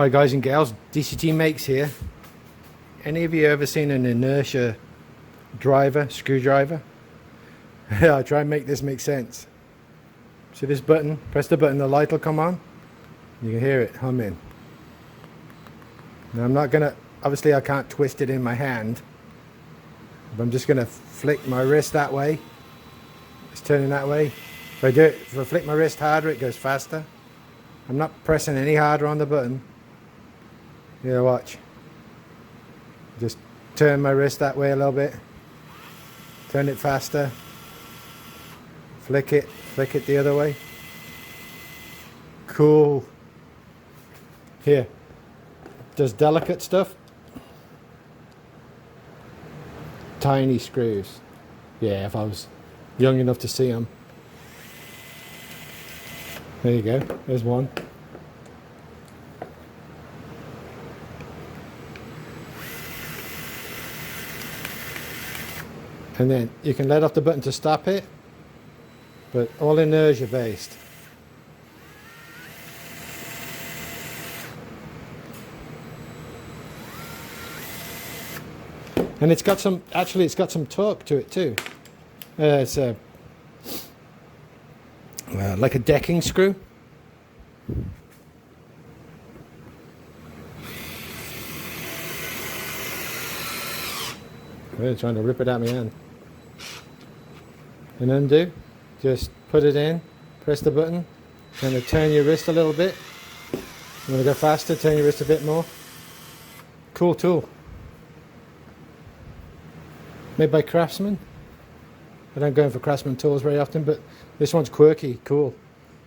Hi guys and gals, dctmakes here. Any of you ever seen an Inertia screwdriver? I'll try and make this make sense. See this button? Press the button, the light will come on. You can hear it humming. Now I'm not gonna, obviously I can't twist it in my hand, but I'm just gonna flick my wrist that way. It's turning that way. If I flick my wrist harder, it goes faster. I'm not pressing any harder on the button. Yeah, watch. Just turn my wrist that way a little bit. Turn it faster. Flick it the other way. Cool. Here. Does delicate stuff. Tiny screws. Yeah, if I was young enough to see them. There you go. There's one. And then you can let off the button to stop it, but all inertia based. And it's got some, actually it's got some torque to it too. It's like a decking screw. They're trying to rip it out of my hand. And undo. Just put it in, press the button, and then turn your wrist a little bit. You want to go faster, turn your wrist a bit more. Cool tool. Made by Craftsman. I don't go in for Craftsman tools very often, but this one's quirky, cool.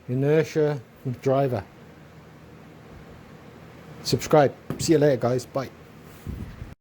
Inertia driver. Subscribe. See you later guys, bye.